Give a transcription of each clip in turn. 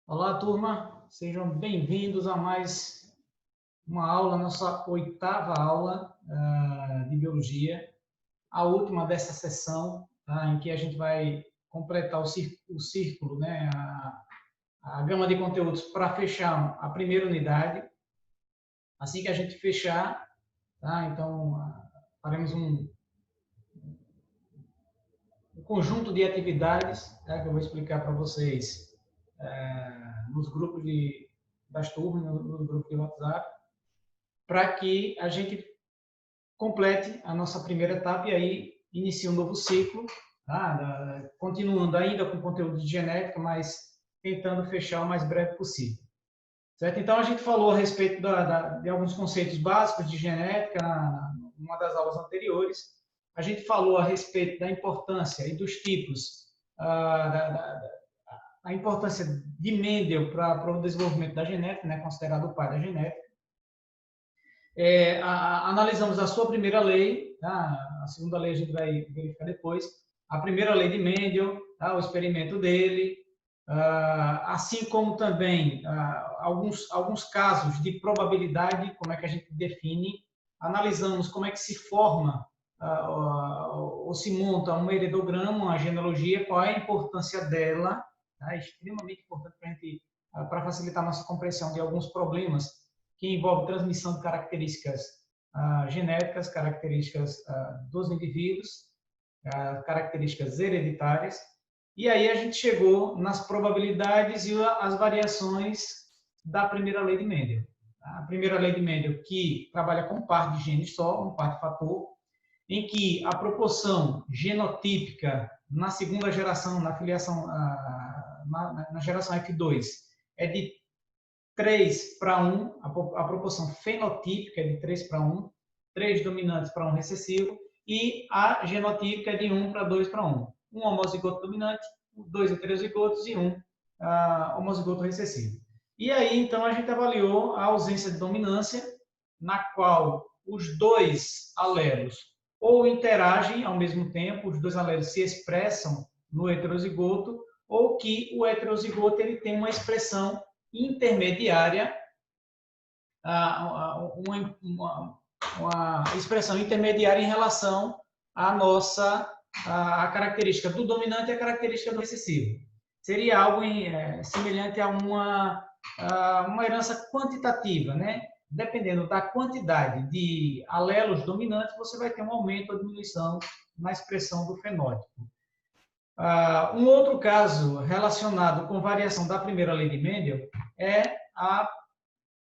Olá, turma. Sejam bem-vindos a mais uma aula, nossa oitava aula de Biologia, a última dessa sessão, tá, em que a gente vai completar o círculo, né, a gama de conteúdos para fechar a primeira unidade. Assim que a gente fechar, tá, então faremos um conjunto de atividades, tá, que eu vou explicar para vocês nos grupos das turmas, no grupo de WhatsApp, para que a gente complete a nossa primeira etapa e aí inicie um novo ciclo, tá? Continuando ainda com conteúdo de genética, mas tentando fechar o mais breve possível. Certo? Então, a gente falou a respeito de alguns conceitos básicos de genética numa das aulas anteriores. A gente falou a respeito da importância e dos tipos, a importância de Mendel para o desenvolvimento da genética, né, considerado o pai da genética. Analisamos a sua primeira lei, tá? A segunda lei a gente vai verificar depois, a primeira lei de Mendel, tá? O experimento dele, assim como também alguns casos de probabilidade, como é que a gente define, analisamos como é que se forma ou se monta um heredograma, uma genealogia, qual é a importância dela, tá? É extremamente importante para facilitar a nossa compreensão de alguns problemas que envolve transmissão de características genéticas, características dos indivíduos, características hereditárias. E aí a gente chegou nas probabilidades e as variações da primeira lei de Mendel. A primeira lei de Mendel, que trabalha com um par de genes só, um par de fator, em que a proporção genotípica na segunda geração, na filiação, na geração F2, é de 3:1, a proporção fenotípica é de 3:1, 3 dominantes para 1 recessivo, e a genotípica é de 1:2:1. Um homozigoto dominante, 2 heterozigotos e um homozigoto recessivo. E aí, então, a gente avaliou a ausência de dominância, na qual os dois alelos ou interagem ao mesmo tempo, os dois alelos se expressam no heterozigoto, ou que o heterozigoto ele tem uma expressão intermediária, uma expressão intermediária em relação à nossa a característica do dominante e a característica do recessivo. Seria algo semelhante a uma herança quantitativa, né? Dependendo da quantidade de alelos dominantes, você vai ter um aumento ou diminuição na expressão do fenótipo. Um outro caso relacionado com variação da primeira lei de Mendel é a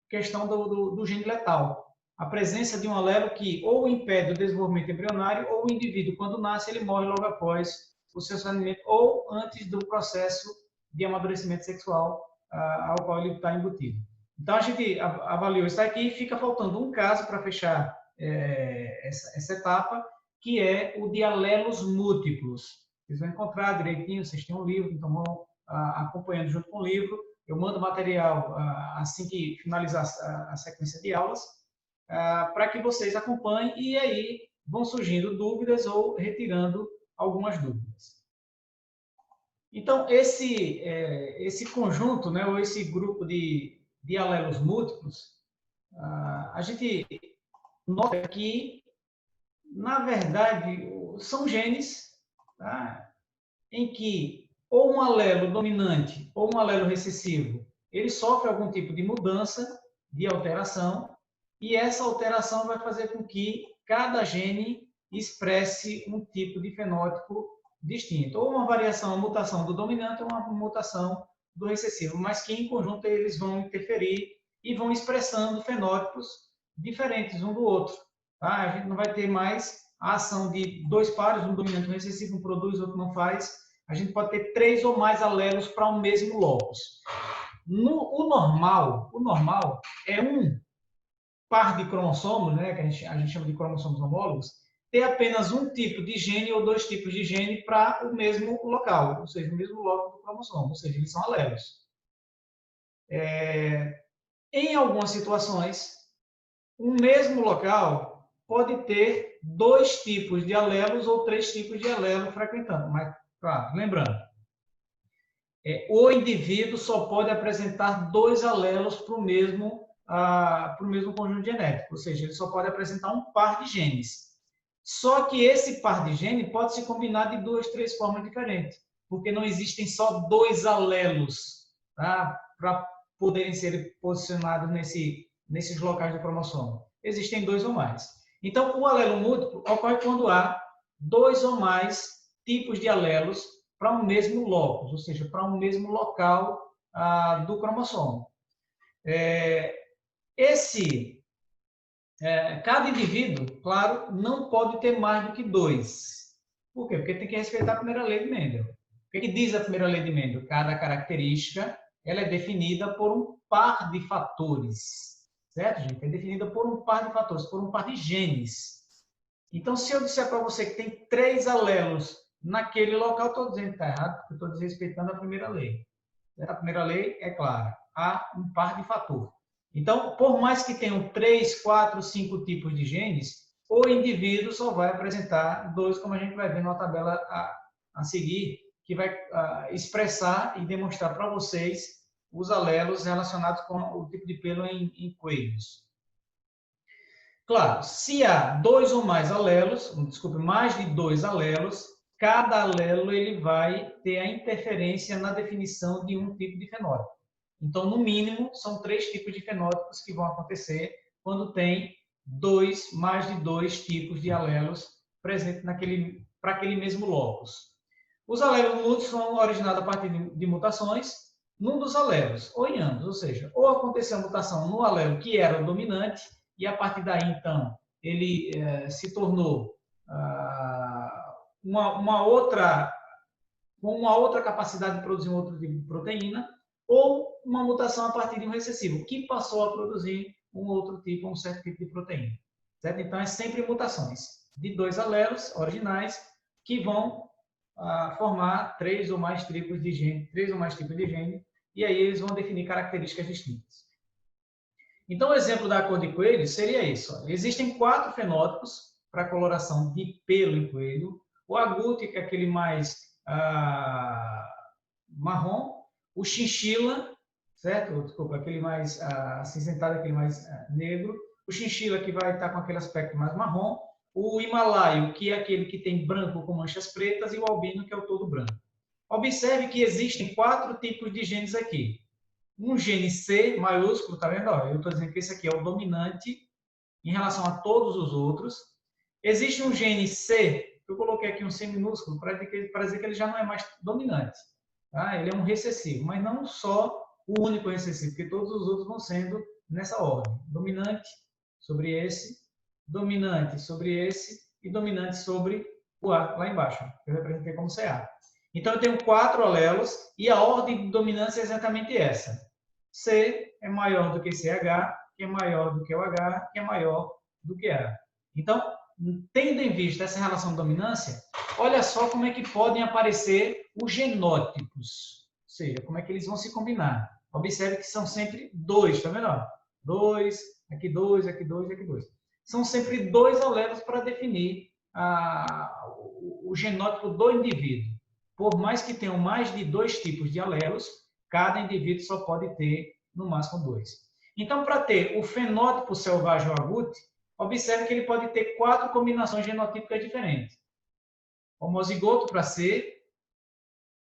questão do gene letal. A presença de um alelo que ou impede o desenvolvimento embrionário, ou o indivíduo, quando nasce, ele morre logo após o seu nascimento ou antes do processo de amadurecimento sexual ao qual ele está embutido. Então, a gente avaliou isso aqui e fica faltando um caso para fechar essa etapa, que é o de alelos múltiplos. Vocês vão encontrar direitinho, vocês têm um livro, então vão acompanhando junto com o livro. Eu mando material assim que finalizar a sequência de aulas, para que vocês acompanhem e aí vão surgindo dúvidas ou retirando algumas dúvidas. Então, esse conjunto, né, ou esse grupo de alelos múltiplos, a gente nota que, na verdade, são genes, tá, em que ou um alelo dominante ou um alelo recessivo, ele sofre algum tipo de mudança, de alteração, e essa alteração vai fazer com que cada gene expresse um tipo de fenótipo distinto, ou uma variação, uma mutação do dominante ou uma mutação do recessivo, mas que em conjunto eles vão interferir e vão expressando fenótipos diferentes um do outro. Tá? A gente não vai ter mais a ação de dois pares, um dominante e um recessivo, um produz, outro não faz. A gente pode ter 3 ou mais alelos para um mesmo locus. O normal é um par de cromossomos, né, que a gente chama de cromossomos homólogos, ter apenas um tipo de gene ou 2 tipos de gene para o mesmo local, ou seja, o mesmo local do cromossomo, ou seja, eles são alelos. Em algumas situações, o mesmo local pode ter 2 tipos de alelos ou 3 tipos de alelo frequentando, mas, claro, lembrando, o indivíduo só pode apresentar 2 alelos para o mesmo conjunto genético, ou seja, ele só pode apresentar um par de genes. Só que esse par de genes pode se combinar de 2, 3 formas diferentes, porque não existem só 2 alelos, tá, para poderem ser posicionados nesses locais do cromossomo. Existem 2 ou mais. Então, o alelo múltiplo ocorre quando há 2 ou mais tipos de alelos para um mesmo locus, ou seja, para um mesmo local do cromossomo. Cada indivíduo, claro, não pode ter mais do que 2. Por quê? Porque tem que respeitar a primeira lei de Mendel. O que diz a primeira lei de Mendel? Cada característica ela é definida por um par de fatores. Certo, gente? É definida por um par de fatores, por um par de genes. Então, se eu disser para você que tem 3 alelos naquele local, estou dizendo que está errado, porque estou desrespeitando a primeira lei. A primeira lei é clara, há um par de fator. Então, por mais que tenham 3, 4, 5 tipos de genes, o indivíduo só vai apresentar 2, como a gente vai ver na tabela a seguir, que vai expressar e demonstrar para vocês os alelos relacionados com o tipo de pelo em coelhos. Claro, se há 2 ou mais alelos, desculpe, mais de 2 alelos, cada alelo ele vai ter a interferência na definição de um tipo de fenótipo. Então, no mínimo, são 3 tipos de fenótipos que vão acontecer quando tem mais de 2 tipos de alelos presentes para aquele mesmo locus. Os alelos múltiplos são originados a partir de mutações num dos alelos, ou em ambos, ou seja, ou aconteceu a mutação no alelo que era o dominante, e a partir daí, então, ele se tornou uma outra capacidade de produzir um outro tipo de proteína, ou uma mutação a partir de um recessivo, que passou a produzir um certo tipo de proteína. Certo? Então, é sempre mutações de 2 alelos originais que vão formar 3 ou mais tipos de gene, e aí eles vão definir características distintas. Então, o exemplo da cor de coelho seria isso. Ó. Existem 4 fenótipos para coloração de pelo em coelho. O agouti, que é aquele mais marrom. O chinchila, certo? Desculpa, aquele mais acinzentado, aquele mais negro. O chinchila, que vai estar com aquele aspecto mais marrom. O himalaio, que é aquele que tem branco com manchas pretas. E o albino, que é o todo branco. Observe que existem 4 tipos de genes aqui. Um gene C maiúsculo, tá vendo? Eu estou dizendo que esse aqui é o dominante em relação a todos os outros. Existe um gene C, eu coloquei aqui um C minúsculo para dizer que ele já não é mais dominante. Tá? Ele é um recessivo, mas não só o único recessivo, porque todos os outros vão sendo nessa ordem. Dominante sobre esse, dominante sobre esse e dominante sobre o A, lá embaixo, que eu representei como CA. Então, eu tenho 4 alelos e a ordem de dominância é exatamente essa. C é maior do que CH, que é maior do que o H, que é maior do que A. Então, tendo em vista essa relação de dominância, olha só como é que podem aparecer os genótipos. Ou seja, como é que eles vão se combinar. Observe que são sempre 2, tá vendo? 2, aqui 2, aqui 2, aqui 2. São sempre 2 alelos para definir o genótipo do indivíduo. Por mais que tenham mais de 2 tipos de alelos, cada indivíduo só pode ter, no máximo, 2. Então, para ter o fenótipo selvagem ou agouti, observe que ele pode ter 4 combinações genotípicas diferentes. Homozigoto para C,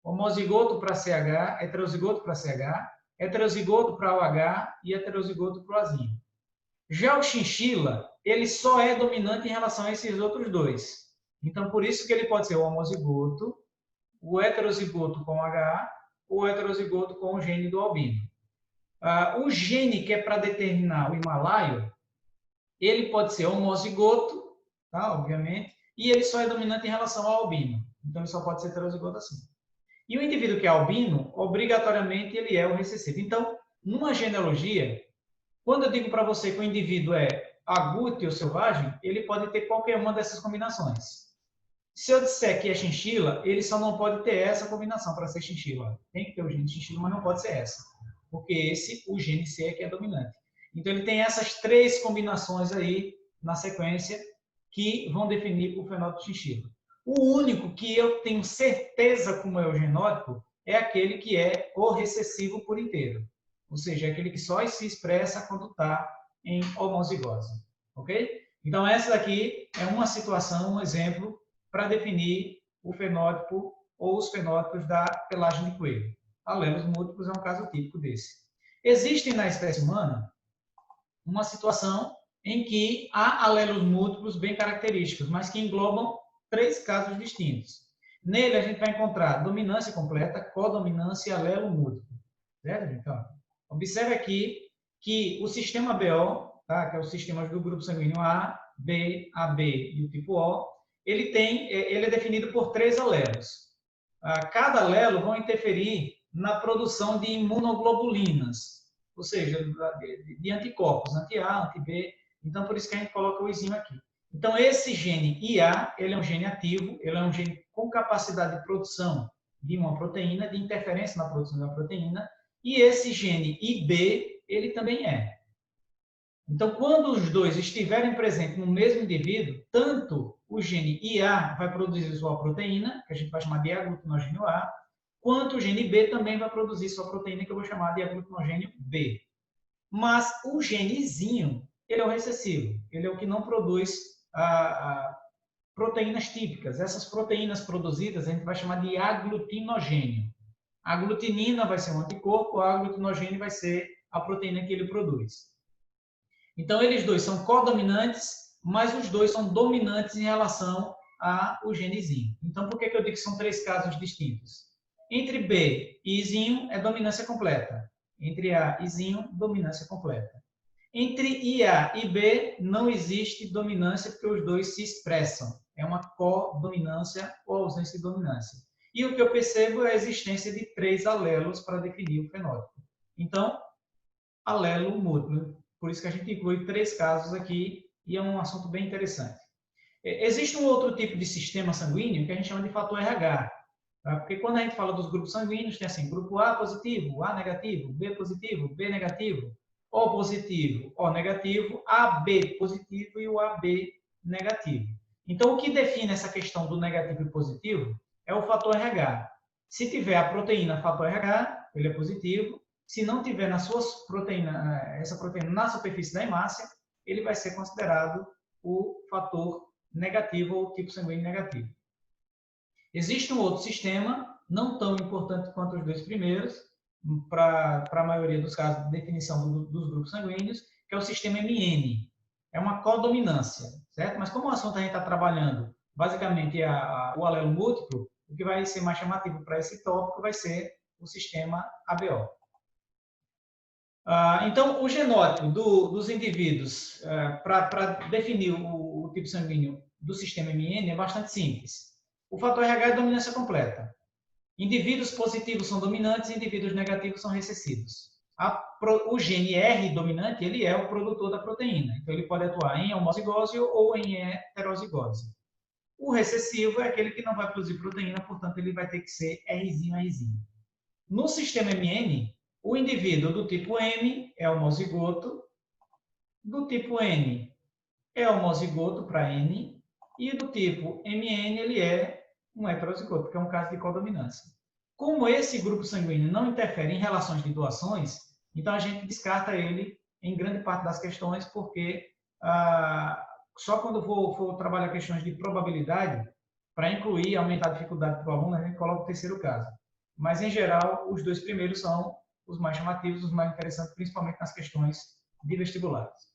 homozigoto para CH, heterozigoto para CH, heterozigoto para OH e heterozigoto para o Azinho. Já o chinchila, ele só é dominante em relação a esses outros 2. Então, por isso que ele pode ser o homozigoto, o heterozigoto com H ou o heterozigoto com o gene do albino. O gene que é para determinar o himalaio, ele pode ser homozigoto, tá? Obviamente, e ele só é dominante em relação ao albino. Então, ele só pode ser heterozigoto assim. E o indivíduo que é albino, obrigatoriamente, ele é o recessivo. Então, numa genealogia, quando eu digo para você que o indivíduo é agouti ou selvagem, ele pode ter qualquer uma dessas combinações. Se eu disser que é chinchila, ele só não pode ter essa combinação para ser chinchila. Tem que ter o gene chinchila, mas não pode ser essa. Porque o gene C é que é dominante. Então, ele tem essas 3 combinações aí na sequência que vão definir o fenótipo chinchila. O único que eu tenho certeza como é o genótipo é aquele que é o recessivo por inteiro. Ou seja, é aquele que só se expressa quando está em homozigose. Ok? Então, essa daqui é uma situação, um exemplo, para definir o fenótipo ou os fenótipos da pelagem de coelho. Alelos múltiplos é um caso típico desse. Existe na espécie humana uma situação em que há alelos múltiplos bem característicos, mas que englobam 3 casos distintos. Nele, a gente vai encontrar dominância completa, codominância e alelo múltiplo. Certo? Então, observe aqui que o sistema BO, tá, que é o sistema do grupo sanguíneo A, B, AB e o tipo O, ele é definido por 3 alelos. Cada alelo vai interferir na produção de imunoglobulinas, ou seja, de anticorpos, anti-A, anti-B. Então, por isso que a gente coloca o izinho aqui. Então, esse gene IA, ele é um gene ativo, ele é um gene com capacidade de produção de uma proteína, de interferência na produção de uma proteína, e esse gene IB, ele também é. Então, quando os dois estiverem presentes no mesmo indivíduo, tanto o gene IA vai produzir sua proteína, que a gente vai chamar de aglutinogênio A, quanto o gene B também vai produzir sua proteína, que eu vou chamar de aglutinogênio B. Mas o genezinho, ele é o recessivo, ele é o que não produz proteínas típicas. Essas proteínas produzidas a gente vai chamar de aglutinogênio. A aglutinina vai ser um anticorpo, a aglutinogênio vai ser a proteína que ele produz. Então, eles dois são codominantes, mas os dois são dominantes em relação ao genezinho. Então, por que eu digo que são 3 casos distintos? Entre B e Izinho é dominância completa. Entre A e Izinho, dominância completa. Entre IA e B não existe dominância porque os dois se expressam. É uma codominância ou ausência de dominância. E o que eu percebo é a existência de 3 alelos para definir o fenótipo. Então, alelo múltiplo. Por isso que a gente inclui 3 casos aqui e é um assunto bem interessante. Existe um outro tipo de sistema sanguíneo que a gente chama de fator RH. Tá? Porque quando a gente fala dos grupos sanguíneos, tem assim, grupo A positivo, A negativo, B positivo, B negativo, O positivo, O negativo, AB positivo e o AB negativo. Então, o que define essa questão do negativo e positivo é o fator RH. Se tiver a proteína fator RH, ele é positivo. Se não tiver essa proteína na superfície da hemácia, ele vai ser considerado o fator negativo ou tipo sanguíneo negativo. Existe um outro sistema, não tão importante quanto os 2 primeiros, para a maioria dos casos de definição dos grupos sanguíneos, que é o sistema MN. É uma codominância, certo? Mas como o assunto a gente está trabalhando basicamente o alelo múltiplo, o que vai ser mais chamativo para esse tópico vai ser o sistema ABO. Então, o genótipo dos indivíduos para definir o tipo sanguíneo do sistema MN é bastante simples. O fator RH é dominância completa. Indivíduos positivos são dominantes, indivíduos negativos são recessivos. O gene R dominante, ele é o produtor da proteína. Então, ele pode atuar em homozigose ou em heterozigose. O recessivo é aquele que não vai produzir proteína, portanto, ele vai ter que ser Rzinho, Rzinho. No sistema MN, o indivíduo do tipo M é homozigoto, do tipo N é homozigoto para N, e do tipo MN ele é um heterozigoto, que é um caso de codominância. Como esse grupo sanguíneo não interfere em relações de doações, então a gente descarta ele em grande parte das questões, porque só quando for trabalhar questões de probabilidade, para incluir e aumentar a dificuldade para o aluno, a gente coloca o terceiro caso. Mas, em geral, os 2 primeiros são os mais chamativos, os mais interessantes, principalmente nas questões de vestibulares.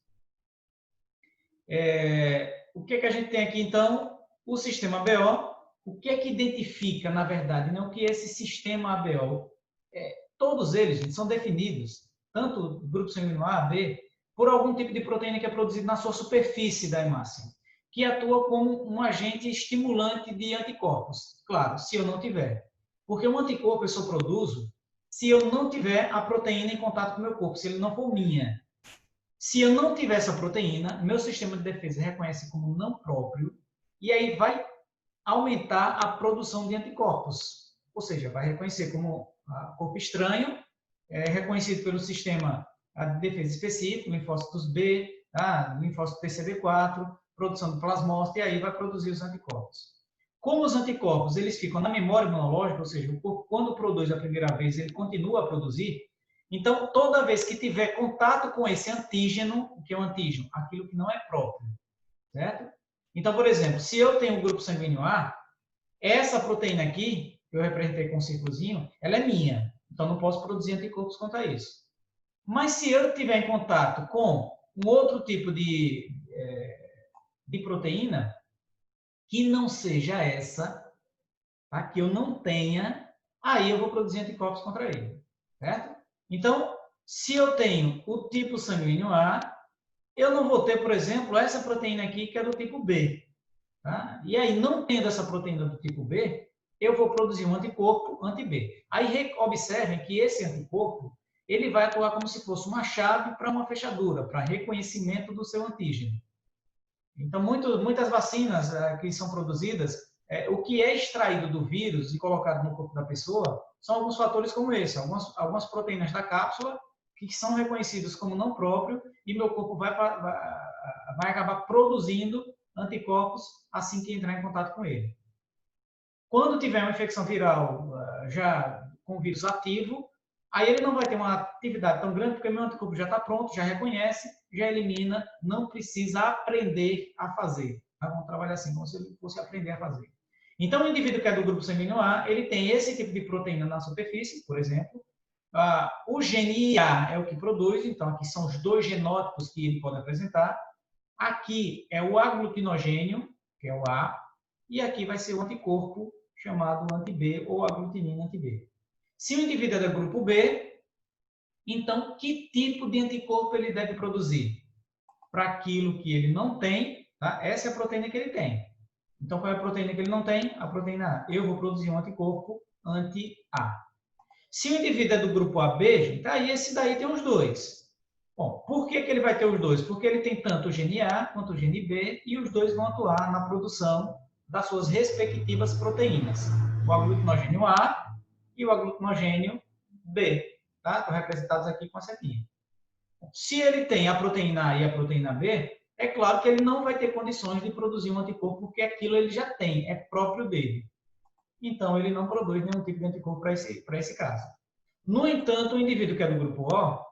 O que a gente tem aqui, então? O sistema ABO. O que é que identifica, na verdade, o que é esse sistema ABO? Todos eles são definidos, tanto o grupo sanguíneo A, B, por algum tipo de proteína que é produzido na sua superfície da hemácia, que atua como um agente estimulante de anticorpos. Claro, se eu não tiver. Porque um anticorpo eu só produzo se eu não tiver a proteína em contato com o meu corpo, se ele não for minha. Se eu não tiver essa proteína, meu sistema de defesa reconhece como não próprio e aí vai aumentar a produção de anticorpos. Ou seja, vai reconhecer como corpo estranho, reconhecido pelo sistema de defesa específico, linfócitos B, linfócito TCD4, produção de plasmócito, e aí vai produzir os anticorpos. Como os anticorpos eles ficam na memória imunológica, ou seja, o corpo, quando produz a primeira vez, ele continua a produzir. Então, toda vez que tiver contato com esse antígeno, o que é o antígeno? Aquilo que não é próprio, certo? Então, por exemplo, se eu tenho o grupo sanguíneo A, essa proteína aqui, que eu representei com um círculozinho, ela é minha. Então, não posso produzir anticorpos contra isso. Mas se eu tiver em contato com um outro tipo de proteína, que não seja essa, tá? Que eu não tenha, aí eu vou produzir anticorpos contra ele, certo? Então, se eu tenho o tipo sanguíneo A, eu não vou ter, por exemplo, essa proteína aqui que é do tipo B. Tá? E aí, não tendo essa proteína do tipo B, eu vou produzir um anticorpo anti-B. Aí, observem que esse anticorpo ele vai atuar como se fosse uma chave para uma fechadura, para reconhecimento do seu antígeno. Então, muitas vacinas que são produzidas, o que é extraído do vírus e colocado no corpo da pessoa são alguns fatores como esse, algumas proteínas da cápsula que são reconhecidas como não próprio e meu corpo vai acabar produzindo anticorpos assim que entrar em contato com ele. Quando tiver uma infecção viral já com o vírus ativo, aí ele não vai ter uma atividade tão grande, porque meu anticorpo já está pronto, já reconhece, já elimina, não precisa aprender a fazer. Tá? Vamos trabalhar assim, como se ele fosse aprender a fazer. Então, o indivíduo que é do grupo sanguíneo A, ele tem esse tipo de proteína na superfície, por exemplo. O gene IA é o que produz, então aqui são os dois genótipos que ele pode apresentar. Aqui é o aglutinogênio, que é o A, e aqui vai ser o anticorpo chamado anti-B ou aglutinina anti-B. Se o indivíduo é do grupo B, então que tipo de anticorpo ele deve produzir? Para aquilo que ele não tem, tá? Essa é a proteína que ele tem. Então, qual é a proteína que ele não tem? A proteína A. Eu vou produzir um anticorpo anti-A. Se o indivíduo é do grupo AB, gente, aí esse daí tem os dois. Bom, por que ele vai ter os dois? Porque ele tem tanto o gene A quanto o gene B e os dois vão atuar na produção das suas respectivas proteínas. O aglutinogênio A e o aglutinogênio B. Tá? Estão representados aqui com a setinha. Se ele tem a proteína A e a proteína B, é claro que ele não vai ter condições de produzir um anticorpo, porque aquilo ele já tem, é próprio dele. Então, ele não produz nenhum tipo de anticorpo para esse caso. No entanto, o indivíduo que é do grupo O,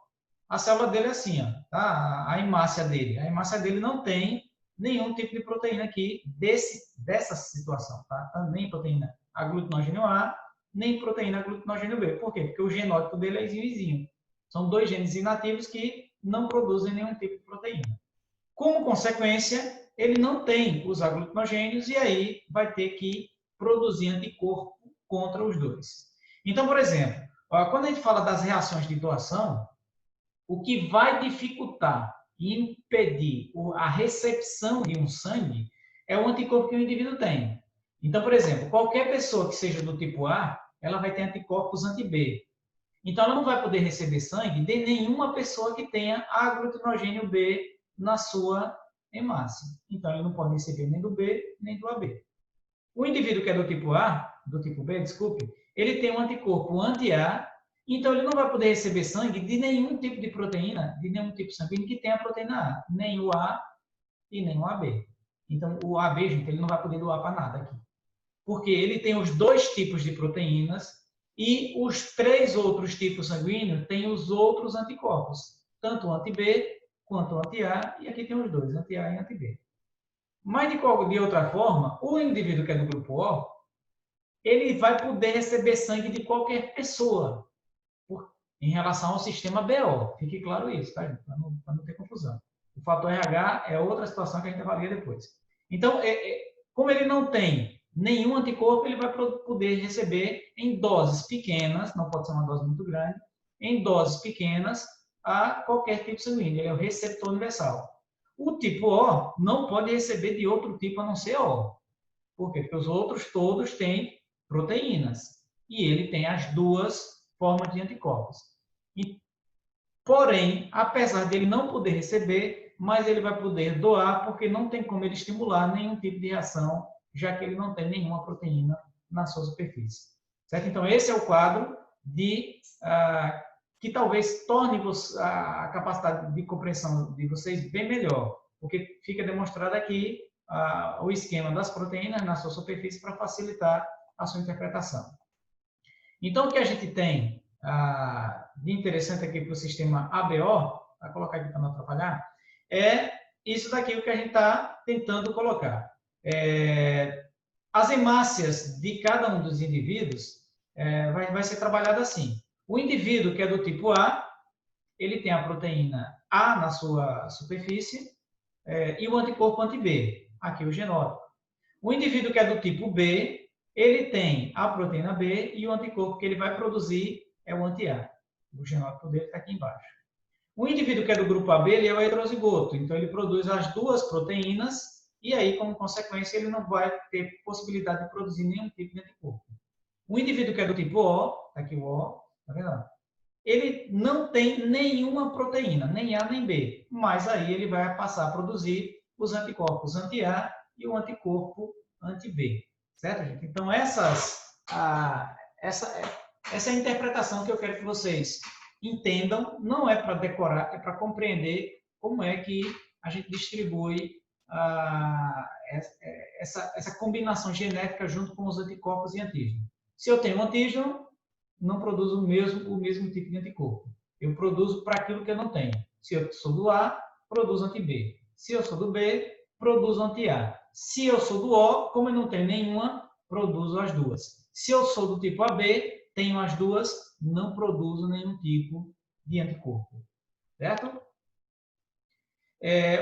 a célula dele é assim, ó, tá? A hemácia dele. A hemácia dele não tem nenhum tipo de proteína aqui dessa situação, tá? Nem proteína aglutinogênio A, nem proteína aglutinogênio B. Por quê? Porque o genótipo dele é vizinho. São dois genes inativos que não produzem nenhum tipo de proteína. Como consequência, ele não tem os aglutinogênios e aí vai ter que produzir anticorpo contra os dois. Então, por exemplo, quando a gente fala das reações de doação, o que vai dificultar e impedir a recepção de um sangue é o anticorpo que o indivíduo tem. Então, por exemplo, qualquer pessoa que seja do tipo A, ela vai ter anticorpos anti-B. Então, ela não vai poder receber sangue de nenhuma pessoa que tenha aglutinogênio B na sua hemácia. Então, ele não pode receber nem do B, nem do AB. O indivíduo que é do tipo A, do tipo B, desculpe, ele tem um anticorpo anti-A, então ele não vai poder receber sangue de nenhum tipo de proteína, de nenhum tipo sanguíneo que tenha a proteína A, nem o A e nem o AB. Então, o AB, gente, ele não vai poder doar para nada aqui. Porque ele tem os dois tipos de proteínas e os três outros tipos sanguíneos têm os outros anticorpos, tanto o anti-B quanto o anti-A, e aqui tem os dois, anti-A e anti-B. Mas, de outra forma, o indivíduo que é do grupo O, ele vai poder receber sangue de qualquer pessoa, em relação ao sistema BO. Fique claro isso, tá, gente? Para não ter confusão. O fator RH é outra situação que a gente avalia depois. Então, como ele não tem nenhum anticorpo, ele vai poder receber em doses pequenas, não pode ser uma dose muito grande, em doses pequenas a qualquer tipo sanguíneo. Ele é o receptor universal. O tipo O não pode receber de outro tipo a não ser O. Por quê? Porque os outros todos têm proteínas. E ele tem as duas formas de anticorpos. Porém, apesar dele não poder receber, mas ele vai poder doar, porque não tem como ele estimular nenhum tipo de reação, já que ele não tem nenhuma proteína na sua superfície. Certo? Então, esse é o quadro que talvez torne a capacidade de compreensão de vocês bem melhor, porque fica demonstrado aqui o esquema das proteínas na sua superfície para facilitar a sua interpretação. Então, o que a gente tem de interessante aqui para o sistema ABO, vou colocar aqui para não atrapalhar, é isso daqui que a gente está tentando colocar. As hemácias de cada um dos indivíduos vai ser trabalhada assim. O indivíduo que é do tipo A, ele tem a proteína A na sua superfície e o anticorpo anti-B, aqui o genótipo. O indivíduo que é do tipo B, ele tem a proteína B e o anticorpo que ele vai produzir é o anti-A. O genótipo dele está aqui embaixo. O indivíduo que é do grupo AB, ele é o heterozigoto, então ele produz as duas proteínas e aí, como consequência, ele não vai ter possibilidade de produzir nenhum tipo de anticorpo. O indivíduo que é do tipo O, tá aqui o O, tá vendo? Ele não tem nenhuma proteína, nem A nem B, mas aí ele vai passar a produzir os anticorpos anti-A e o anticorpo anti-B, certo, gente? Então, essa é a interpretação que eu quero que vocês entendam, não é para decorar, é para compreender como é que a gente distribui essa combinação genética junto com os anticorpos e antígenos. Se eu tenho um antígeno, não produzo o mesmo tipo de anticorpo. Eu produzo para aquilo que eu não tenho. Se eu sou do A, produzo anti-B. Se eu sou do B, produzo anti-A. Se eu sou do O, como eu não tenho nenhuma, produzo as duas. Se eu sou do tipo AB, tenho as duas, não produzo nenhum tipo de anticorpo. Certo?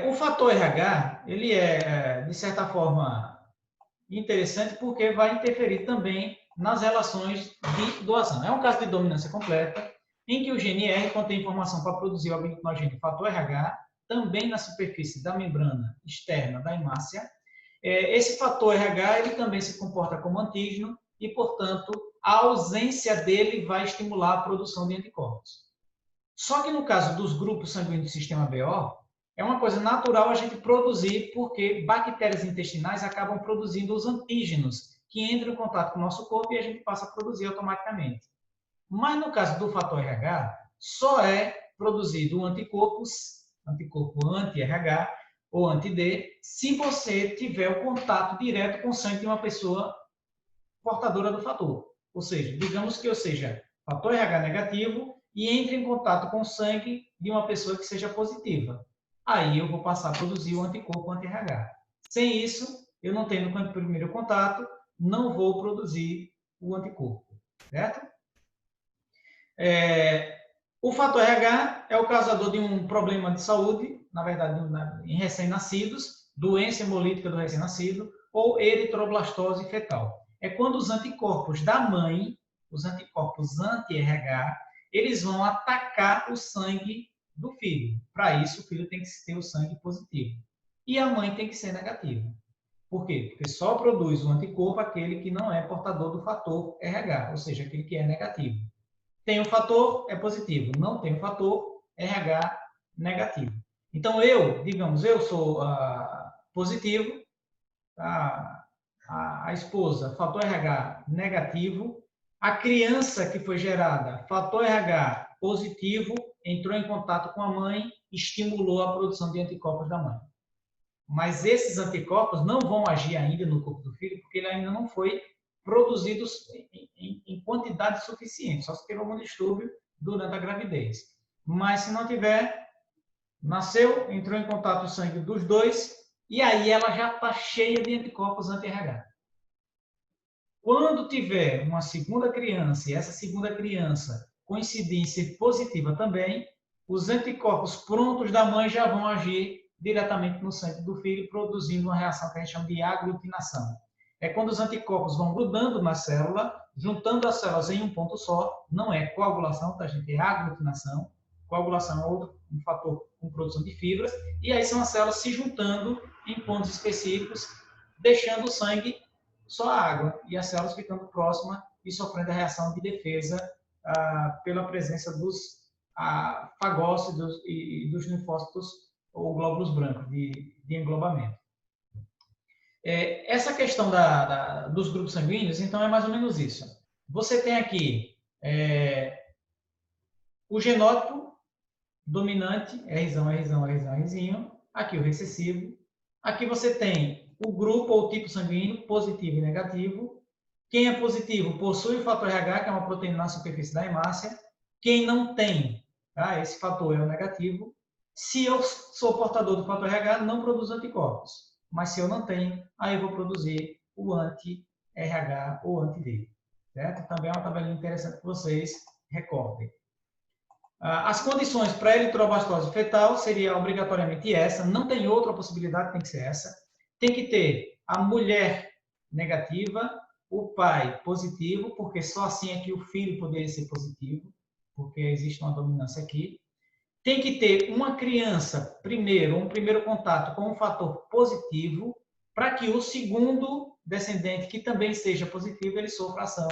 O fator RH, ele de certa forma, interessante porque vai interferir também nas relações de doação. É um caso de dominância completa, em que o gene R contém informação para produzir o agronucleogênio fator RH, também na superfície da membrana externa da hemácia. Esse fator RH ele também se comporta como antígeno e, portanto, a ausência dele vai estimular a produção de anticorpos. Só que no caso dos grupos sanguíneos do sistema BO, é uma coisa natural a gente produzir, porque bactérias intestinais acabam produzindo os antígenos, que entram em contato com o nosso corpo e a gente passa a produzir automaticamente. Mas no caso do fator RH, só é produzido um anticorpo anti-RH ou anti-D, se você tiver o contato direto com o sangue de uma pessoa portadora do fator. Ou seja, digamos que eu seja fator RH negativo e entre em contato com o sangue de uma pessoa que seja positiva. Aí eu vou passar a produzir o anticorpo anti-RH. Sem isso, eu não tendo o primeiro contato, não vou produzir o anticorpo. Certo? O fator RH é o causador de um problema de saúde, na verdade, em recém-nascidos, doença hemolítica do recém-nascido ou eritroblastose fetal. É quando os anticorpos da mãe, os anticorpos anti-RH, eles vão atacar o sangue do filho. Para isso, o filho tem que ter o sangue positivo. E a mãe tem que ser negativa. Por quê? Porque só produz o anticorpo aquele que não é portador do fator RH, ou seja, aquele que é negativo. Tem o fator, é positivo. Não tem o fator, RH negativo. Então, digamos, eu sou positivo, a esposa, fator RH negativo, a criança que foi gerada, fator RH positivo, entrou em contato com a mãe, estimulou a produção de anticorpos da mãe. Mas esses anticorpos não vão agir ainda no corpo do filho, porque ele ainda não foi produzido em quantidade suficiente, só se teve algum distúrbio durante a gravidez. Mas se não tiver, nasceu, entrou em contato o sangue dos dois, e aí ela já está cheia de anticorpos anti-RH. Quando tiver uma segunda criança, e essa segunda criança coincidir em ser positiva também, os anticorpos prontos da mãe já vão agir diretamente no sangue do filho, produzindo uma reação que a gente chama de aglutinação. É quando os anticorpos vão grudando na célula, juntando as células em um ponto só, não é coagulação, tá, gente? É aglutinação. Coagulação é outro um fator com produção de fibras, e aí são as células se juntando em pontos específicos, deixando o sangue só a água, e as células ficando próximas e sofrendo a reação de defesa pela presença dos fagócitos e dos linfócitos ou glóbulos brancos de englobamento. Essa questão dos grupos sanguíneos, então, é mais ou menos isso. Você tem aqui o genótipo dominante, Rzão, Rzinho. Aqui o recessivo. Aqui você tem o grupo ou o tipo sanguíneo positivo e negativo. Quem é positivo possui o fator RH, que é uma proteína na superfície da hemácia. Quem não tem, tá? Esse fator é o negativo. Se eu sou portador do fator RH, não produzo anticorpos. Mas se eu não tenho, aí eu vou produzir o anti-RH ou anti-D. Certo? Também é uma tabelinha interessante que vocês recordem. As condições para a eritrobastose fetal seria obrigatoriamente essa, não tem outra possibilidade, tem que ser essa. Tem que ter a mulher negativa, o pai positivo, porque só assim é que o filho poderia ser positivo, porque existe uma dominância aqui. Tem que ter uma criança, um primeiro contato com um fator positivo, para que o segundo descendente, que também seja positivo, ele sofra ação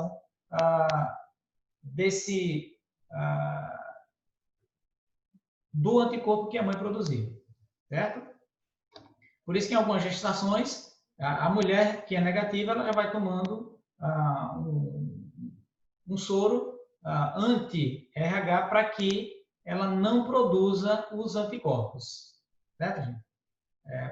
do anticorpo que a mãe produziu, certo? Por isso que em algumas gestações, a mulher que é negativa, ela já vai tomando um soro anti-RH para que ela não produza os anticorpos, certo, gente?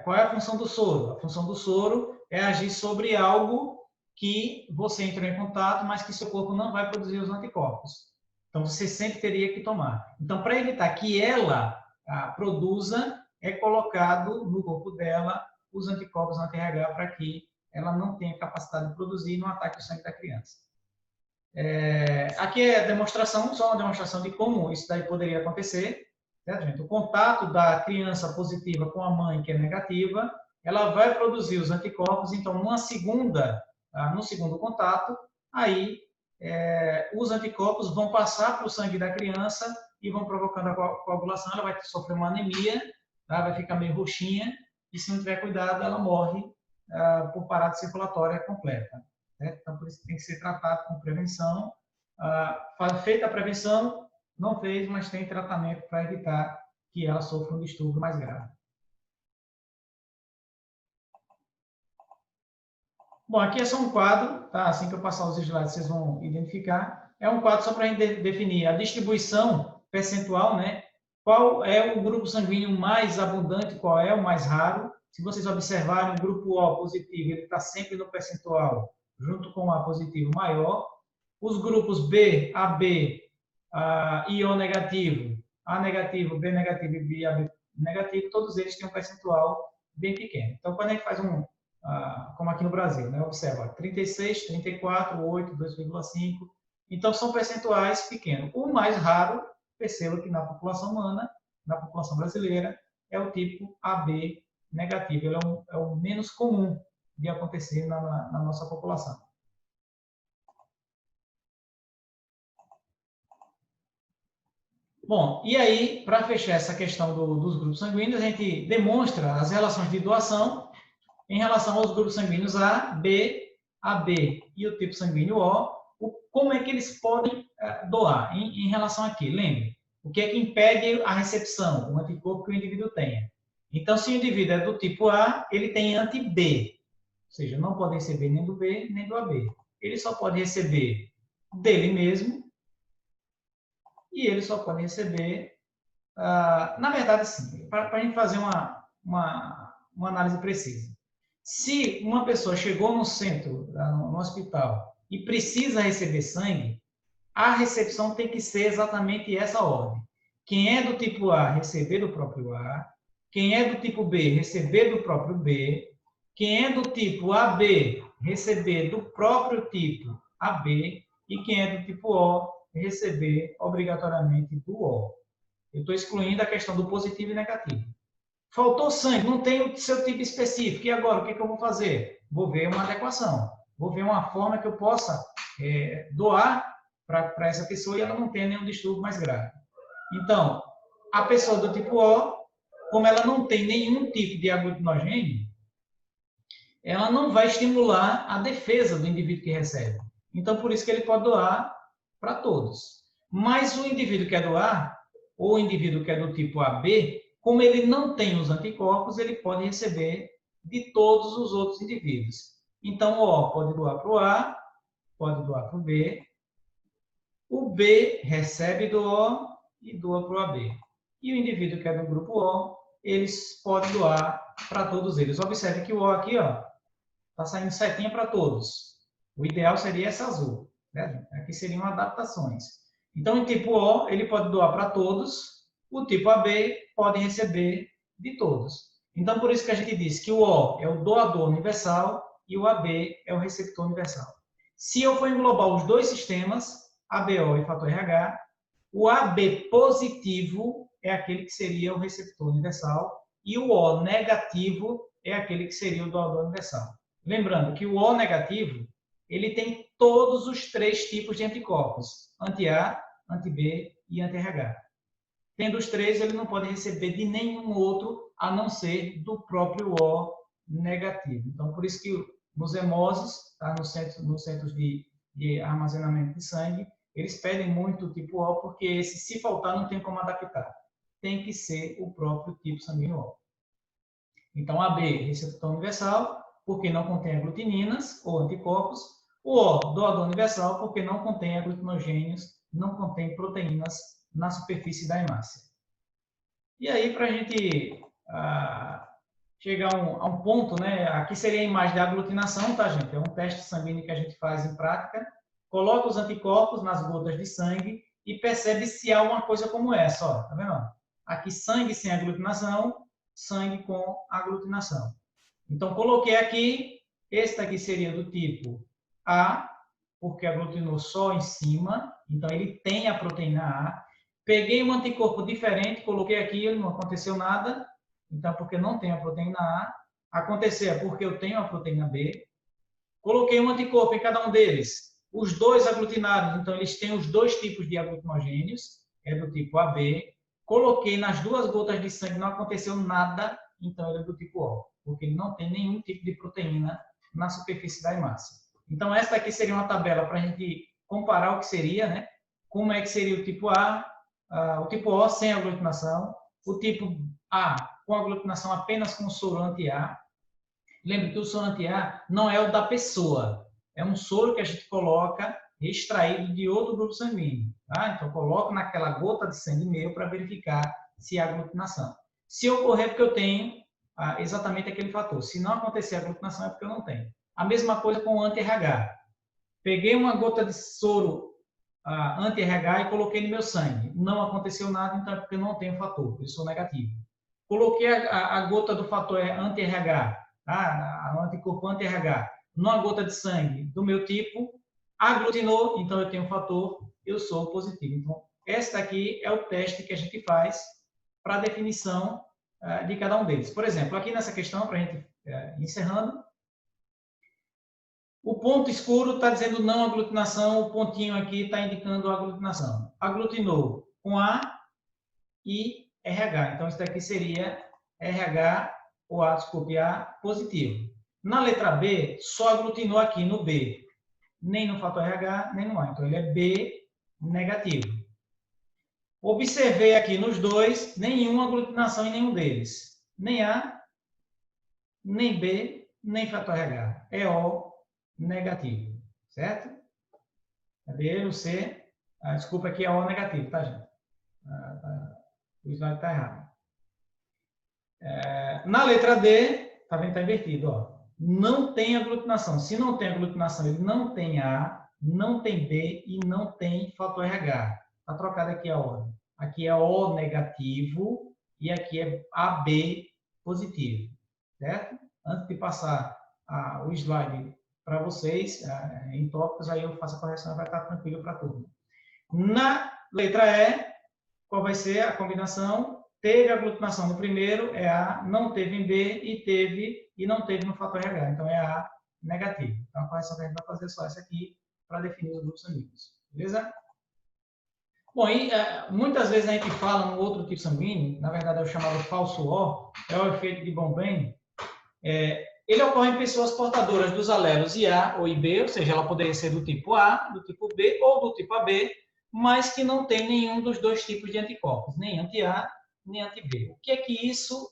Qual é a função do soro? A função do soro é agir sobre algo que você entrou em contato, mas que seu corpo não vai produzir os anticorpos. Então, você sempre teria que tomar. Então, para evitar que ela produza, é colocado no corpo dela os anticorpos anti-RH para que ela não tenha capacidade de produzir e não ataque o sangue da criança. Aqui é a demonstração, só uma demonstração de como isso daí poderia acontecer. Certo, gente? O contato da criança positiva com a mãe que é negativa, ela vai produzir os anticorpos, então, no segundo contato, aí os anticorpos vão passar para o sangue da criança e vão provocando a coagulação, ela vai sofrer uma anemia, tá? Vai ficar meio roxinha, e se não tiver cuidado, ela morre por parada circulatória completa. Certo? Então, por isso que tem que ser tratado com prevenção. Feita a prevenção, não fez, mas tem tratamento para evitar que ela sofra um distúrbio mais grave. Bom, aqui é só um quadro, tá? Assim que eu passar os slides, vocês vão identificar. É um quadro só para a gente definir a distribuição percentual, né? Qual é o grupo sanguíneo mais abundante, qual é o mais raro. Se vocês observarem, o grupo O positivo, ele está sempre no percentual, junto com o A positivo maior. Os grupos B, AB, e O negativo, A negativo, B negativo e B negativo, todos eles têm um percentual bem pequeno. Então, quando a gente faz como aqui no Brasil, né? Observa, 36, 34, 8, 2,5. Então, são percentuais pequenos. O mais raro, perceba que na população humana, na população brasileira, é o tipo AB negativo. Ele é o menos comum de acontecer na nossa população. Bom, e aí, para fechar essa questão dos grupos sanguíneos, a gente demonstra as relações de doação em relação aos grupos sanguíneos A, B, AB e o tipo sanguíneo O, como é que eles podem doar em relação aqui. Lembre, o que é que impede a recepção, o anticorpo que o indivíduo tenha. Então, se o indivíduo é do tipo A, ele tem anti-B, ou seja, não pode receber nem do B, nem do AB. Ele só pode receber dele mesmo e ele só pode receber, na verdade, sim, para a gente fazer uma análise precisa. Se uma pessoa chegou no centro, no hospital, e precisa receber sangue, a recepção tem que ser exatamente essa ordem. Quem é do tipo A, receber do próprio A. Quem é do tipo B, receber do próprio B. Quem é do tipo AB, receber do próprio tipo AB. E quem é do tipo O, receber obrigatoriamente do O. Eu estou excluindo a questão do positivo e negativo. Faltou sangue, não tem o seu tipo específico. E agora, o que eu vou fazer? Vou ver uma adequação. Vou ver uma forma que eu possa doar para essa pessoa e ela não tenha nenhum distúrbio mais grave. Então, a pessoa do tipo O, como ela não tem nenhum tipo de aglutinogênio, ela não vai estimular a defesa do indivíduo que recebe. Então, por isso que ele pode doar para todos. Mas o indivíduo que quer doar, ou o indivíduo que é do tipo AB, como ele não tem os anticorpos, ele pode receber de todos os outros indivíduos. Então, o O pode doar para o A, pode doar para o B. O B recebe do O e doa para o AB. E o indivíduo que é do grupo O eles podem doar para todos eles. Observe que o O aqui, ó, está saindo setinha para todos. O ideal seria essa azul, né? Aqui seriam adaptações. Então, o tipo O, ele pode doar para todos, o tipo AB pode receber de todos. Então, por isso que a gente diz que o O é o doador universal e o AB é o receptor universal. Se eu for englobar os dois sistemas, ABO e fator RH, o AB positivo é aquele que seria o receptor universal e o O negativo é aquele que seria o doador universal. Lembrando que o O negativo, ele tem todos os três tipos de anticorpos, anti-A, anti-B e anti-RH. Tendo os três, ele não pode receber de nenhum outro, a não ser do próprio O negativo. Então, por isso que nos hemoses, tá, nos centros de armazenamento de sangue, eles pedem muito o tipo O, porque esse, se faltar, não tem como adaptar. Tem que ser o próprio tipo sanguíneo O. Então, AB, receptor universal, porque não contém aglutininas ou anticorpos. O O, doador universal, porque não contém aglutinogênios, não contém proteínas na superfície da hemácia. E aí, para a gente chegar a um ponto, né? Aqui seria a imagem da aglutinação, tá, gente? É um teste sanguíneo que a gente faz em prática. Coloca os anticorpos nas gotas de sangue e percebe se há uma coisa como essa, ó, tá vendo? Aqui sangue sem aglutinação, sangue com aglutinação. Então, coloquei aqui, esse aqui seria do tipo A, porque aglutinou só em cima, então ele tem a proteína A. Peguei um anticorpo diferente, coloquei aqui, não aconteceu nada, então porque não tem a proteína A. Aconteceu porque eu tenho a proteína B. Coloquei um anticorpo em cada um deles. Os dois aglutinados, então eles têm os dois tipos de aglutinogênios, é do tipo AB. Coloquei nas duas gotas de sangue, não aconteceu nada, então ele é do tipo O, porque ele não tem nenhum tipo de proteína na superfície da hemácia. Então, essa aqui seria uma tabela para a gente comparar o que seria, né? Como é que seria o tipo A, o tipo O sem aglutinação, o tipo A com aglutinação apenas com soro anti-A. Lembre que o soro anti-A não é o da pessoa, é um soro que a gente coloca extraído de outro grupo sanguíneo. Tá? Então, coloco naquela gota de sangue meu para verificar se há aglutinação. Se ocorrer, porque eu tenho exatamente aquele fator. Se não acontecer a aglutinação, é porque eu não tenho. A mesma coisa com o anti-RH. Peguei uma gota de soro anti-RH e coloquei no meu sangue. Não aconteceu nada, então é porque eu não tenho fator, eu sou negativo. Coloquei a gota do fator anti-RH, tá? O anticorpo anti-RH, numa gota de sangue do meu tipo, aglutinou, então eu tenho fator, eu sou positivo. Então, esta aqui é o teste que a gente faz para a definição de cada um deles. Por exemplo, aqui nessa questão, para a gente encerrando, o ponto escuro está dizendo não aglutinação, o pontinho aqui está indicando aglutinação. Aglutinou com A e RH. Então, isso daqui seria RH, ou A, desculpe, A positivo. Na letra B, só aglutinou aqui no B, nem no fator RH, nem no A. Então, ele é B negativo. Observei aqui nos dois, nenhuma aglutinação em nenhum deles. Nem A, nem B, nem fator RH. É O negativo, certo? Cadê o C? Desculpa, aqui é O negativo, tá, gente? O slide está errado. Na letra D, tá vendo? Está invertido, ó. Não tem aglutinação. Se não tem aglutinação, ele não tem A, não tem B e não tem fator RH. Está trocado aqui a ordem. Aqui é O negativo e aqui é AB positivo, certo? Antes de passar o slide para vocês, em tópicos, aí eu faço a correção e vai estar tranquilo para tudo. Na letra E, qual vai ser a combinação? Teve aglutinação no primeiro, é A, não teve em B e teve e não teve no fator RH. Então, é A negativo. Então, a correção que a gente vai fazer é só essa aqui para definir os grupos sanguíneos. Beleza? Bom, e muitas vezes a gente fala no outro tipo sanguíneo, na verdade é o chamado falso O, é o efeito de Bombay. Ele ocorre em pessoas portadoras dos alelos IA ou IB, ou seja, ela poderia ser do tipo A, do tipo B ou do tipo AB, mas que não tem nenhum dos dois tipos de anticorpos, nem anti-A, nem anti-B. O que é que isso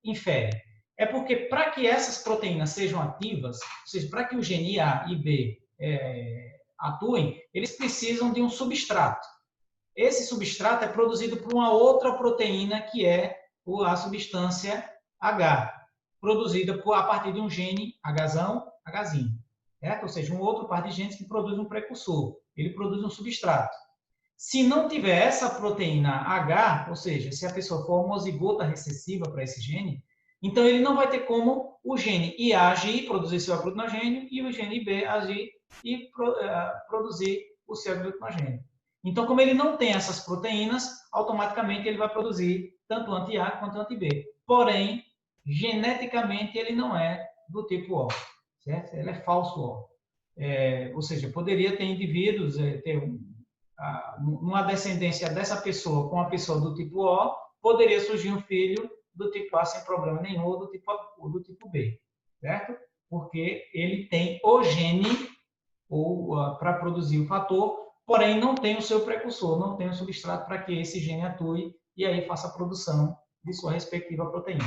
infere? É porque para que essas proteínas sejam ativas, ou seja, para que o gene A e B atuem, eles precisam de um substrato. Esse substrato é produzido por uma outra proteína que é a substância H, produzida a partir de um gene Hzão, Hzinho. Certo? Ou seja, um outro par de genes que produz um precursor. Ele produz um substrato. Se não tiver essa proteína H, ou seja, se a pessoa for homozigota recessiva para esse gene, então ele não vai ter como o gene IA agir, produzir seu aglutinogênio, e o gene IB agir e produzir o seu aglutinogênio. Então, como ele não tem essas proteínas, automaticamente ele vai produzir tanto anti-A quanto anti-B. Porém, geneticamente ele não é do tipo O, certo? Ele é falso O. Ou seja, poderia ter indivíduos, numa descendência dessa pessoa com a pessoa do tipo O, poderia surgir um filho do tipo A sem problema nenhum, ou do tipo B, certo? Porque ele tem o gene para produzir o fator, porém não tem o seu precursor, não tem o substrato para que esse gene atue e aí faça a produção de sua respectiva proteína.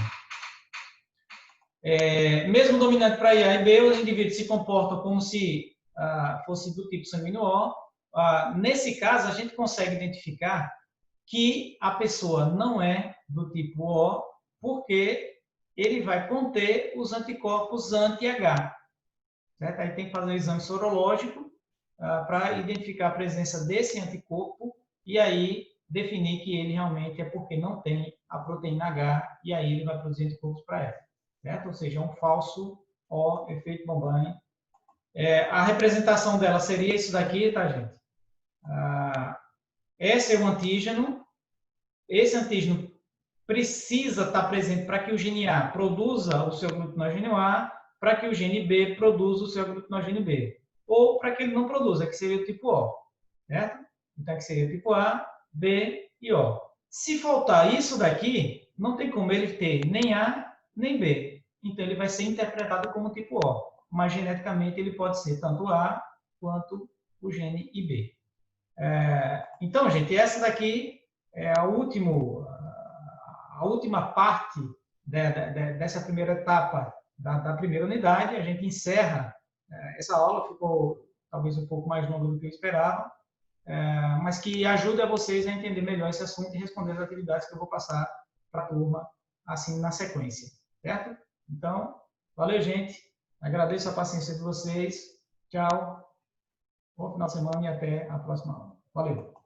Mesmo dominante para IA e B, os indivíduos se comportam como se fosse do tipo sanguíneo O. Nesse caso, a gente consegue identificar que a pessoa não é do tipo O, porque ele vai conter os anticorpos anti-H. Certo? Aí tem que fazer o exame sorológico para identificar a presença desse anticorpo e aí definir que ele realmente é porque não tem a proteína H e aí ele vai produzir anticorpos para ela. Certo? Ou seja, é um falso O, efeito Bombani. A representação dela seria isso daqui, tá, gente? Esse é o antígeno. Esse antígeno precisa estar presente para que o gene A produza o seu aglutinogênio A, para que o gene B produza o seu aglutinogênio B. Ou para que ele não produza, que seria o tipo O. Certo? Então, que seria o tipo A, B e O. Se faltar isso daqui, não tem como ele ter nem A, nem B. Então, ele vai ser interpretado como tipo O. Mas, geneticamente, ele pode ser tanto A quanto o gene IB. Então, gente, essa daqui é a última parte dessa primeira etapa da primeira unidade. A gente encerra essa aula, ficou talvez um pouco mais longa do que eu esperava, mas que ajuda vocês a entender melhor esse assunto e responder as atividades que eu vou passar para a turma assim na sequência, certo? Então, valeu, gente. Agradeço a paciência de vocês. Tchau. Bom final de semana e até a próxima aula. Valeu!